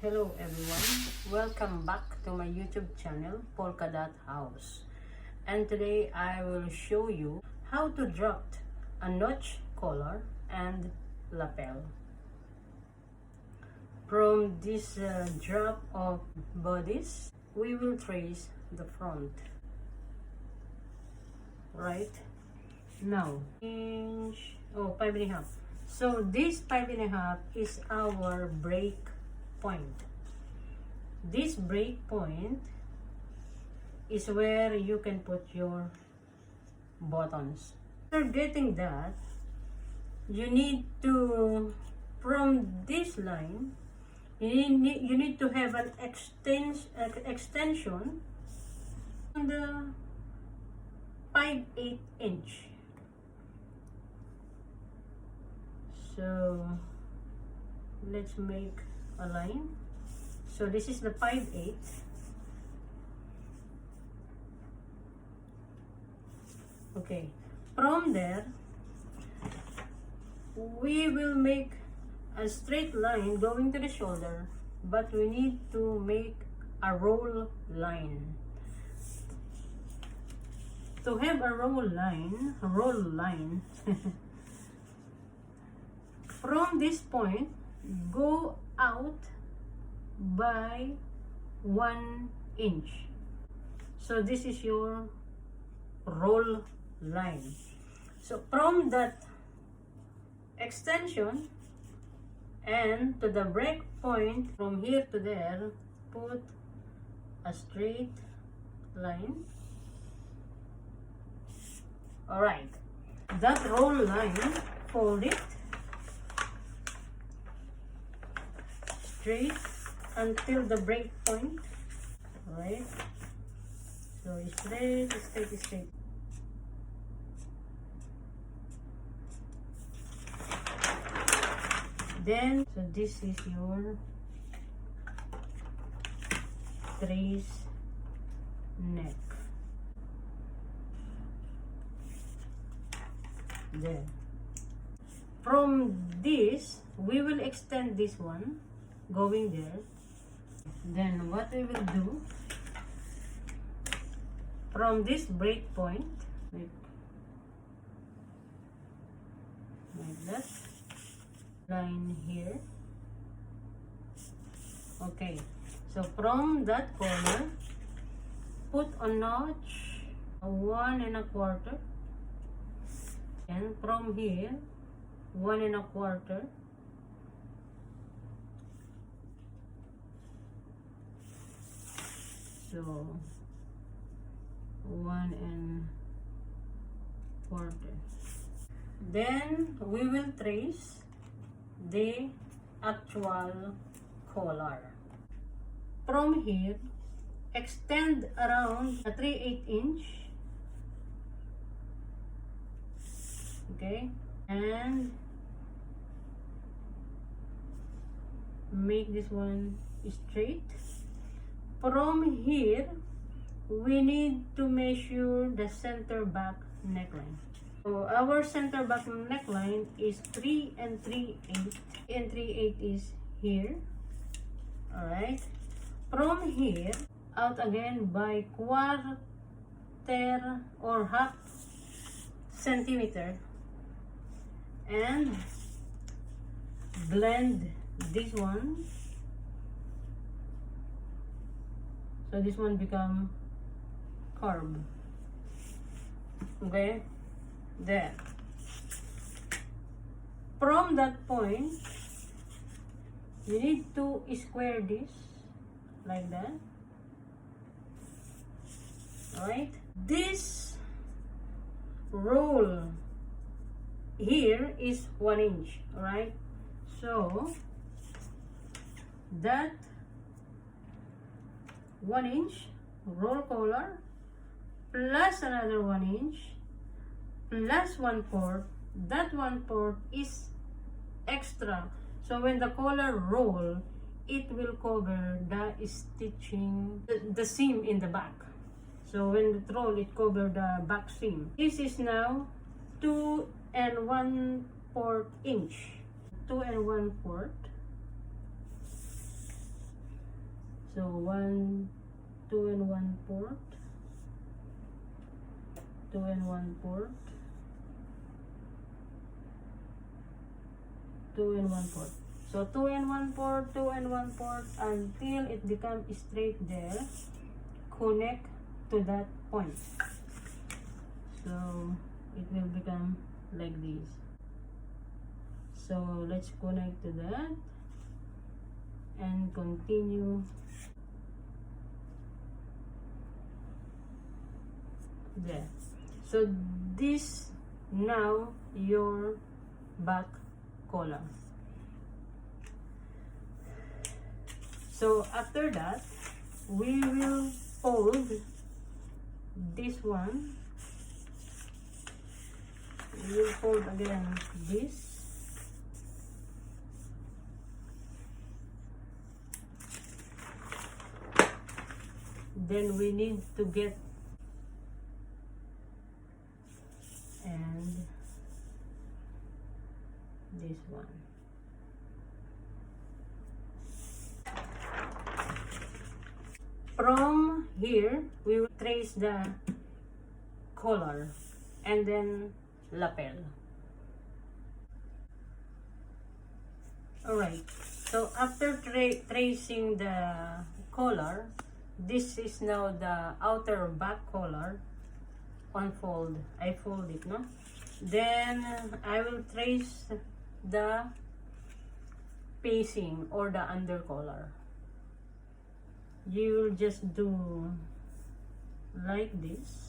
Hello everyone, welcome back to my YouTube channel Polka Dot House, and today I will show you how to draft a notch collar and lapel. From this draft of bodies, we will trace the front. Right now, 5.5. So this 5.5 is our break point. This break point is where you can put your buttons. After getting that, you need to, from this line, you need to have an extension on the 5/8 inch. So let's make a line. So this is the 5/8. Okay, from there we will make a straight line going to the shoulder, but we need to make a roll line. To have a roll line from this point, go out by 1 inch. So this is your roll line. So from that extension and to the break point, from here to there, put a straight line. Alright, that roll line, fold it straight until the break point. Alright, so straight. Then, so this is your trace neck. There. From this, we will extend this one going there. Then what we will do, from this break point, like that, line here. Okay, so from that corner, put a notch, 1 1/4, and from here 1 1/4. So 1 1/4. Then we will trace the actual collar. From here, extend around a 3/8 inch. Okay, and make this one straight. From here, we need to measure the center back neckline. So our center back neckline is 3 3/8, and 3/8 is here. Alright, from here out again by 1/4 or 1/2 centimeter, and blend this one. So this one become curve. Okay, there. From that point, you need to square this like that. Alright, this roll here is 1 inch. Alright, so that 1 inch roll collar plus another 1 inch plus 1/4. That 1/4 is extra. So when the collar roll, it will cover the stitching, the seam in the back. So when it roll, it cover the back seam. This is now 2 1/4 inch. 2 1/4. So 1, 2 and 1 port, 2 and 1 port, 2 and 1 port. So 2 and 1 port, 2 and 1 port until it becomes straight there. Connect to that point. So it will become like this. So let's connect to that and continue there. So this now your back collar. So after that, we will fold this one. We will fold again this. Then we need to get and this one. From here, we will trace the collar and then lapel. Alright, so after tracing the collar, this is now the outer back collar. Unfold, I fold it, no? Then I will trace the pacing or the under collar. You will just do like this.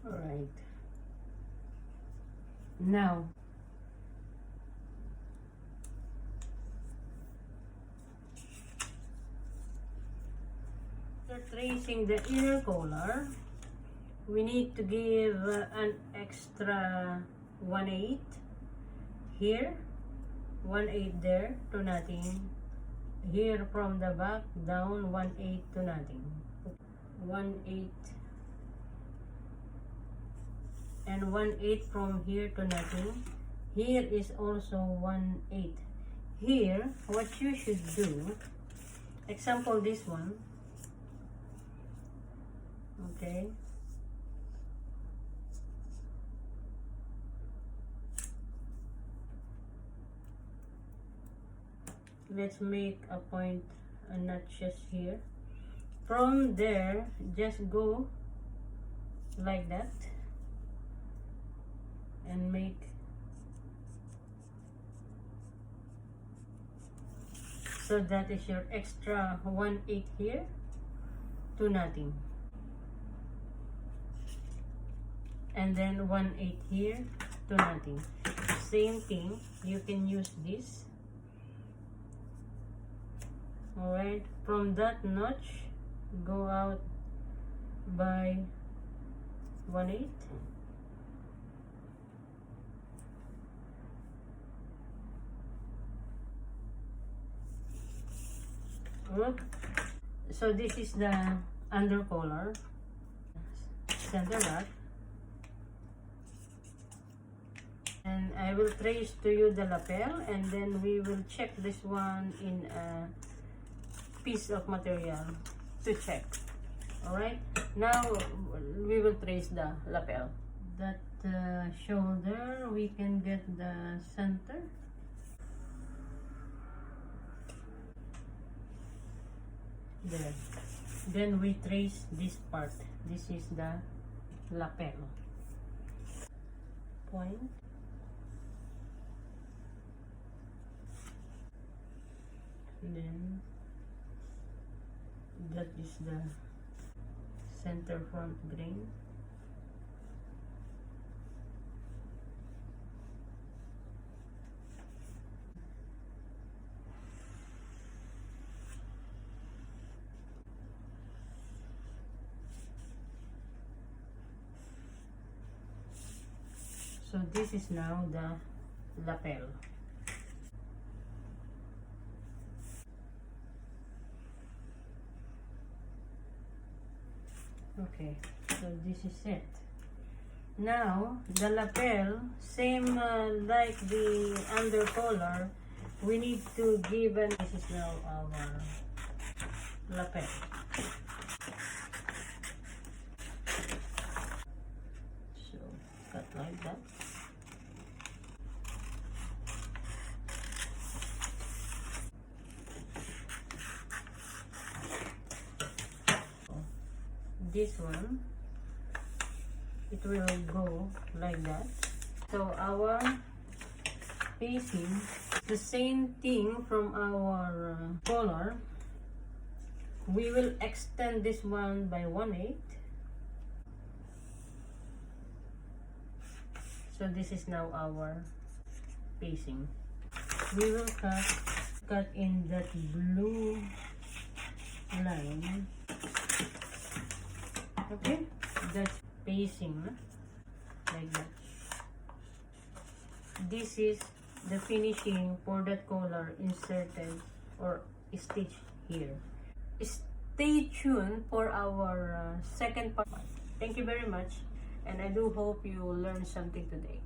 Alright. Now, after tracing the inner collar, we need to give an extra 1/8 here, 1/8 there to nothing. Here from the back down 1/8 to nothing. 1/8 and 1/8 from here to nothing. Here is also 1/8. Here, what you should do, example this one, okay, let's make a point, a notches here. From there, just go like that and make so that is your extra 1/8 here to nothing, and then 1/8 here to nothing. Same thing, you can use this. Alright, from that notch go out by 1/8. So this is the under collar. Center that. And I will trace to you the lapel, and then we will check this one in a piece of material to check. Alright, now we will trace the lapel. That shoulder, we can get the center. There. Then we trace this part. This is the lapel. Point. And then That is the center front grain. So this is now the lapel. Okay, so this is it. Now, the lapel, same like the under collar, we need to give an, this is now our lapel. So, cut like that. This one, it will go like that. So our facing, the same thing from our collar, we will extend this one by 1/8. So this is now our facing. We will cut in that blue line. Okay, that's facing like that. This is the finishing for that collar inserted or stitched here. Stay tuned for our second part. Thank you very much, and I do hope you learned something today.